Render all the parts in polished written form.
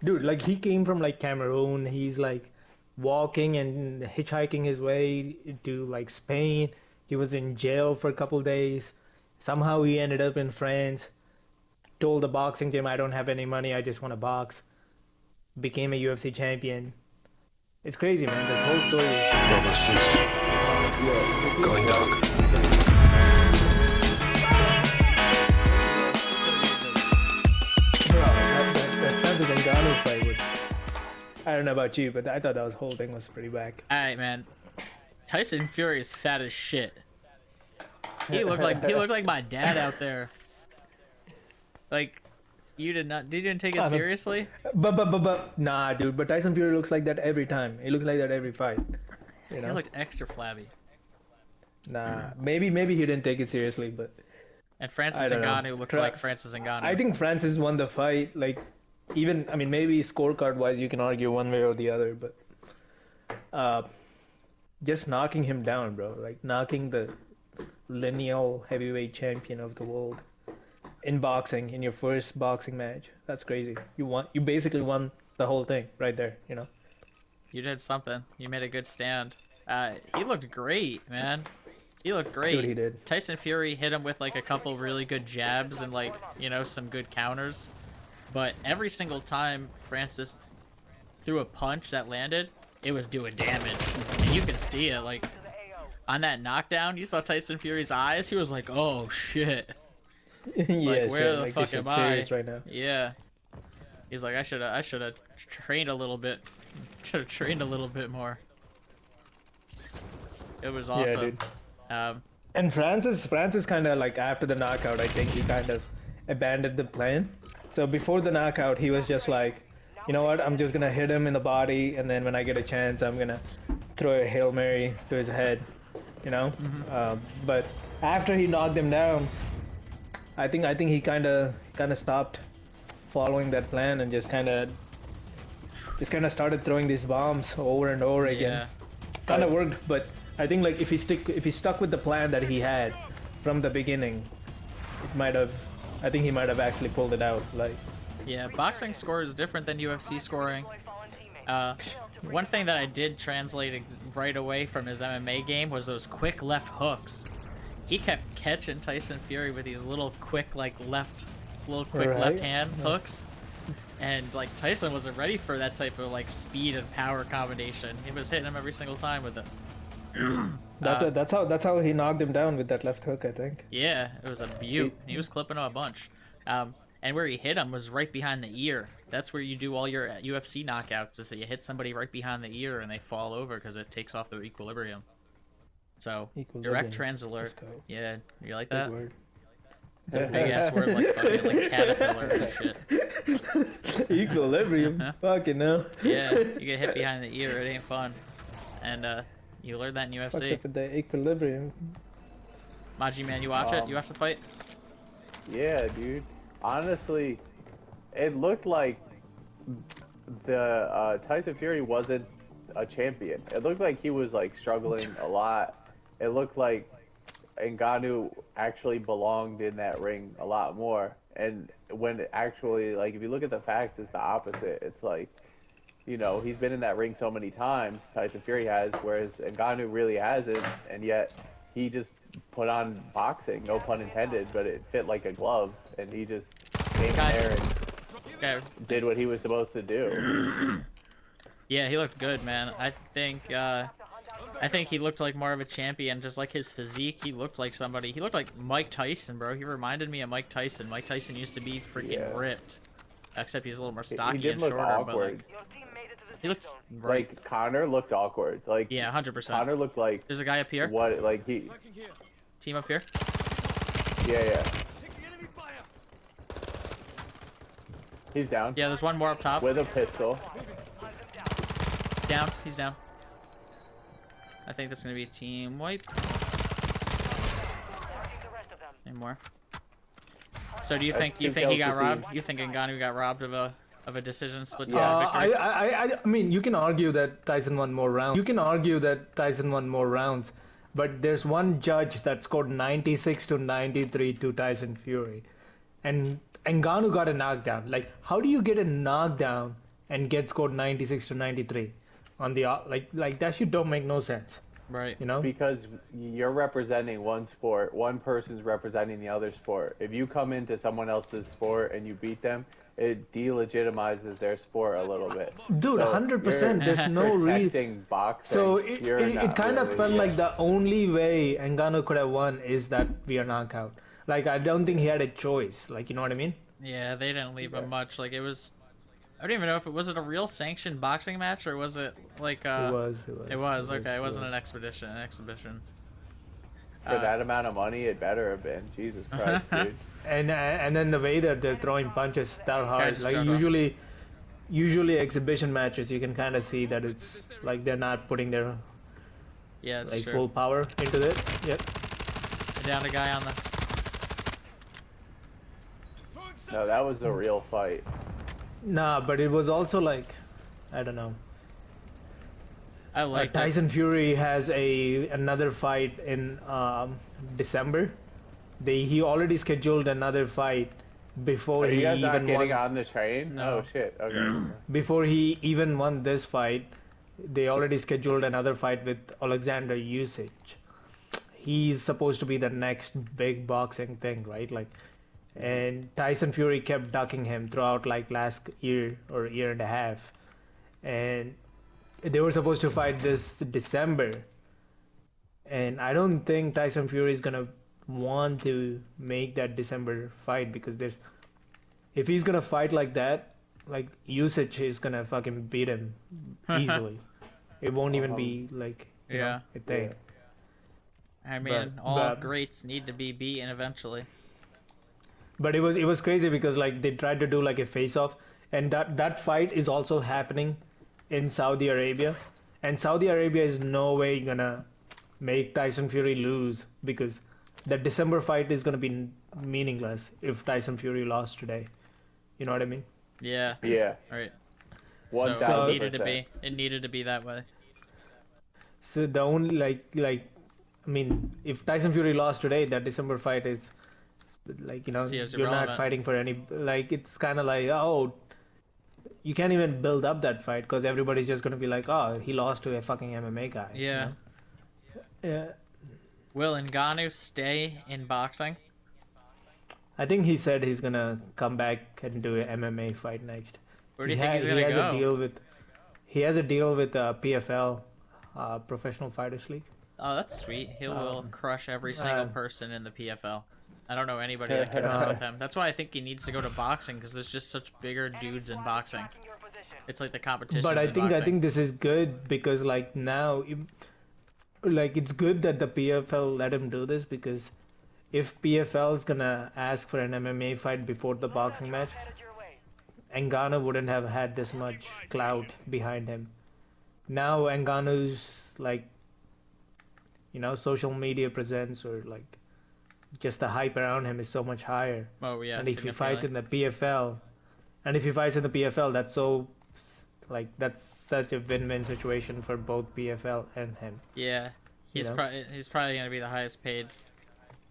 Dude, like he came from like Cameroon. He's like walking and hitchhiking his way to like Spain. He was in jail for a couple days. Somehow he ended up in France. Told the boxing gym, I don't have any money. I just want to box. Became a UFC champion. It's crazy, man. This whole story is Bravo 6, Yeah, so see, going like, dark. bro. That Francis Ngannou fight was. I don't know about you, but I thought that whole thing was pretty whack. All right, man. Tyson Fury is fat as shit. He looked like my dad out there. Like, you didn't take it seriously? But nah, dude. But Tyson Fury looks like that every time. He looks like that every fight. You He know? looked extra flabby. Nah, maybe he didn't take it seriously, but And I Francis don't know. Ngannou looked like Francis Ngannou. I think Francis won the fight. Like, even I mean, maybe scorecard wise, you can argue one way or the other, but uh, just knocking him down, bro. Like knocking the lineal heavyweight champion of the world in boxing in your first boxing match. That's crazy. You basically won the whole thing right there. You know. You did something. You made a good stand. He looked great, man. He looked great. Dude, he did. Tyson Fury hit him with like a couple really good jabs and like, some good counters. But every single time Francis threw a punch that landed, it was doing damage. And you could see it. Like, on that knockdown, you saw Tyson Fury's eyes. He was like, oh, shit. Yeah, Like, where the like, fuck this am shit's serious I? right now. Yeah. He's like, I should have trained a little bit. Should have trained a little bit more. It was awesome. Yeah, dude. Um, And Francis kind of like after the knockout, I think he kind of abandoned the plan. So before the knockout, he was just like, you know what? I'm just gonna hit him in the body, and then when I get a chance, I'm gonna throw a Hail Mary to his head. You know. But after he knocked him down, I think he kind of stopped following that plan and just kind of started throwing these bombs over and over again. yeah. Kind of worked, but I think like if he stuck with the plan that he had from the beginning, it might have. I think he might have actually pulled it out. Like, Yeah, boxing score is different than UFC scoring. One thing that I did translate right away from his MMA game was those quick left hooks. He kept catching Tyson Fury with these little quick left Right. left hand hooks. And like Tyson wasn't ready for that type of like speed and power combination. He was hitting him every single time with it. that's how he knocked him down with that left hook. I think. Yeah, it was a beaut. He was clipping him a bunch. And where he hit him was right behind the ear. That's where you do all your UFC knockouts, is that you hit somebody right behind the ear and they fall over because it takes off their equilibrium. So, Equilibrium. direct transalert. Let's go. Yeah, you like Big that? word. It's a big ass word like fucking like caterpillar and shit. Equilibrium. Fucking no. Yeah, you get hit behind the ear, it ain't fun. And you learned that in What's UFC. up with the equilibrium? Maji man, you watch it? You watch the fight? yeah, dude. Honestly, it looked like the Tyson Fury wasn't a champion. It looked like he was like struggling a lot. It looked like Ngannou actually belonged in that ring a lot more. And when it actually, like, if you look at the facts, it's the opposite. It's like, he's been in that ring so many times, Tyson Fury has, whereas Ngannou really hasn't, and yet he just put on boxing, no pun intended, but it fit like a glove, and he just came in there and Okay. did what he was supposed to do. Yeah, he looked good, man. I think he looked like more of a champion, just like his physique. He looked like somebody. He looked like Mike Tyson, bro. He reminded me of Mike Tyson. Mike Tyson used to be freaking Yeah. ripped, except he's a little more He stocky did and look shorter. awkward. But like, he looked right. Like, Connor looked awkward. Like, Yeah, 100%. Connor looked like There's a guy up here. what, like, he, Team up here. yeah. He's down. Yeah, there's one more up top. With a pistol. Down. He's down. I think that's gonna be a team wipe. Any more? So do you think he got robbed? You think Ngannou got robbed of a decision split decision victory? I mean, you can argue that Tyson won more rounds. But there's one judge that scored 96 to 93 to Tyson Fury, and Ngannou got a knockdown. Like, how do you get a knockdown and get scored 96 to 93 on the like that shit don't make no sense. Right. You know? Because you're representing one sport, one person's representing the other sport. If you come into someone else's sport and you beat them, it delegitimizes their sport a little bit. Dude, So 100%. you're There's no protecting boxing. So You're it not kind of really, felt like the only way Ngannou could have won is that via knockout. Like I don't think he had a choice. Like you know what I mean? Yeah, they didn't leave him much. Like it was, I don't even know if it was a real sanctioned boxing match or was it like It was. It was okay. It wasn't an exhibition. for that amount of money, it better have been. Jesus Christ, dude. And then the way that they're throwing punches that hard, Guys, like struggle. usually exhibition matches, you can kind of see that it's like they're not putting their Yeah, it's like true. full power into it. Yep. Down a guy on the. No, that was a real fight. Nah, but it was also like, I don't know. I like it. Tyson Fury has another fight in December. He already scheduled another fight before Are you he guys not even getting won. on the train? No. Oh shit. Okay. Before he even won this fight, they already scheduled another fight with Alexander Usyk. He's supposed to be the next big boxing thing, right? Like, and Tyson Fury kept ducking him throughout like last year or year and a half, and they were supposed to fight this December, and I don't think Tyson Fury is gonna want to make that December fight because if he's gonna fight like that, like Usyk is gonna fucking beat him easily. It won't even be like you know, a thing. Yeah. I mean, all but- greats need to be beaten eventually. But it was crazy because like they tried to do like a face off, and that fight is also happening in Saudi Arabia, and Saudi Arabia is no way gonna make Tyson Fury lose because the December fight is gonna be meaningless if Tyson Fury lost today. You know what I mean? Yeah. Yeah. Right. One So it thousand needed to percent. be. It needed to be that way. So the only I mean, if Tyson Fury lost today, that December fight is like you know See, it's you're not irrelevant. fighting for any like it's kind of like oh you can't even build up that fight because everybody's just gonna be like oh he lost to a fucking MMA guy. you Yeah. know? Yeah. Will Ngannou stay in boxing? I think he said he's gonna come back and do an MMA fight next. Where do you think he's gonna he has go? he has a deal with PFL, Professional Fighters League. Oh, that's sweet. He will crush every single person in the PFL. I don't know anybody that can mess with him. That's why I think he needs to go to boxing because there's just such bigger dudes in boxing. It's like the competition. But I in boxing. think this is good because like now, like it's good that the PFL let him do this because if PFL is gonna ask for an MMA fight before the boxing match, Ngannou wouldn't have had this much clout behind him. Now Ngannou's like, you know, social media presence or like just the hype around him is so much higher. Oh yeah. And if he fights significantly. in the PFL, that's so like that's such a win-win situation for both PFL and him. Yeah. you know? He's probably gonna be the highest paid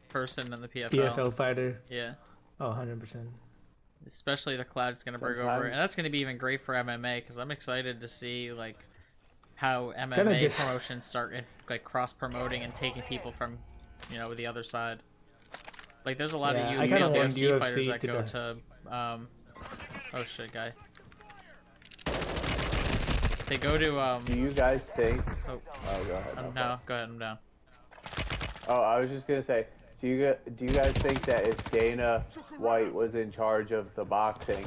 person in the PFL. PFL fighter. Yeah. Oh, 100%. Especially the cloud it's gonna bring over, Sometimes- and that's gonna be even great for MMA because I'm excited to see like how Kinda MMA just- promotions start like cross promoting and taking people from, you know, the other side. Like there's a lot Yeah, of I kinda want UFC fighters UFC that to go do- to oh shit guy. They go to Do you guys think? oh Oh, go ahead. no, go ahead, I'm down. Oh, I was just gonna say, do you guys think that if Dana White was in charge of the boxing,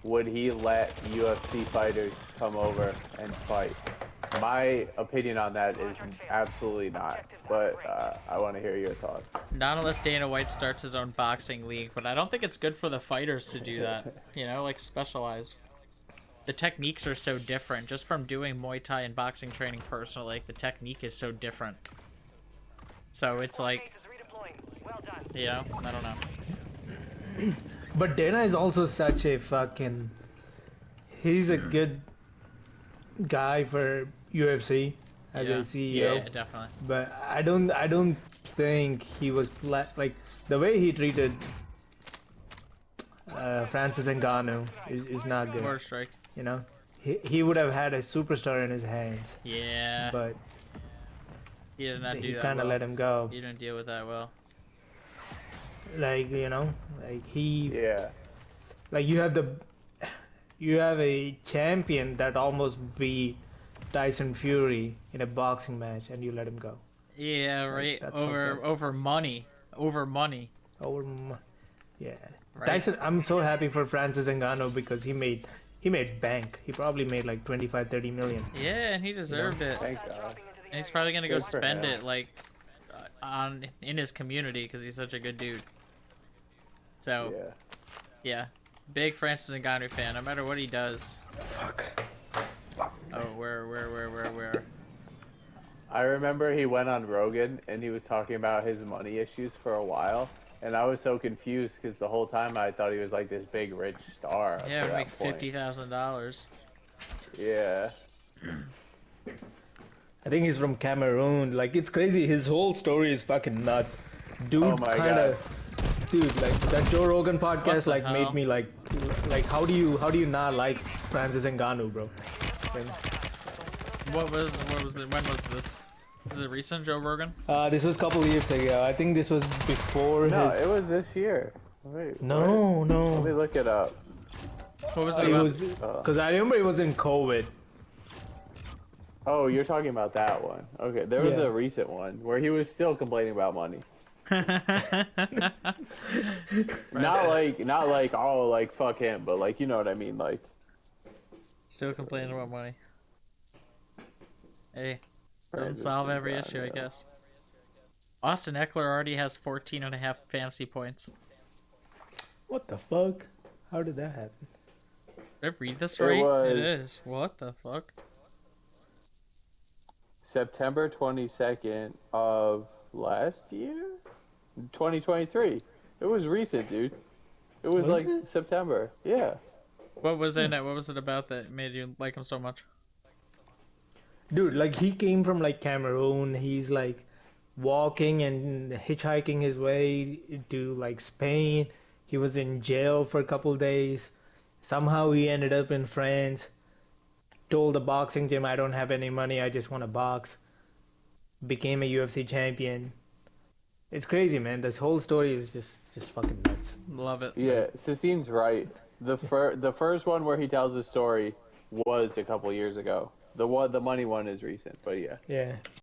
would he let UFC fighters come over and fight? My opinion on that is absolutely not. But I want to hear your thoughts. Not unless Dana White starts his own boxing league, but I don't think it's good for the fighters to do that. You know, like specialize. The techniques are so different. Just from doing Muay Thai and boxing training personally, the technique is so different. So it's like, you know, I don't know. But Dana is also such a fucking. He's a good guy for UFC as Yeah. a CEO. Yeah, definitely. But I don't think he was like the way he treated Francis Ngannou is not good. Order strike. You know, he would have had a superstar in his hands, Yeah, but he did not do he that kind of well. let him go. He didn't deal with that well. Like like Yeah. like you have a champion that almost beat Tyson Fury in a boxing match, and you let him go. Yeah, Like right. that's fucked up. Over money. Over money. Over, yeah. Right. Tyson, I'm so happy for Francis Ngannou because he made bank. He probably made like 25, 30 million. Yeah, and he deserved it. Thank God. And he's probably gonna go Good for spend him. it like on in his community because he's such a good dude. So Yeah. yeah, big Francis Ngannou fan. No matter what he does. Fuck. Oh, where? I remember he went on Rogan and he was talking about his money issues for a while, and I was so confused because the whole time I thought he was like this big rich star up Yeah, to it would make that point. $50,000. Yeah. I think he's from Cameroon. Like it's crazy. His whole story is fucking nuts. Dude, Oh my kind God. of, dude. Like that Joe Rogan podcast, the like hell? made me like how do you not like Francis Ngannou, bro? Like, What was the when was this? Was it recent, Joe Rogan? this was a couple years ago. I think this was before No, his. it was this year. Wait, No, what? Let me no. look it up. What was it It about? was because I remember it was in COVID. Oh, you're talking about that one. Okay, there was Yeah. a recent one where he was still complaining about money. Not like oh like fuck him, but like you know what I mean, like Still complaining about money. Hey, doesn't Francis solve every Ngannou. issue, I guess. Austin Eckler already has 14.5 fantasy points. What the fuck? How did that happen? Did I read this It right? It was is. What the fuck? September 22nd of last year, 2023. It was recent, dude. It was Was like it? September. Yeah. What was in it? What was it about that made you like him so much? Dude, like he came from like Cameroon. He's like walking and hitchhiking his way to like Spain. He was in jail for a couple days. Somehow he ended up in France. Told the boxing gym, I don't have any money. I just want to box. Became a UFC champion. It's crazy, man. This whole story is just fucking nuts. Love it. Yeah, Sassine's right. The first one where he tells his story was a couple years ago. The money one is recent, but yeah. Yeah.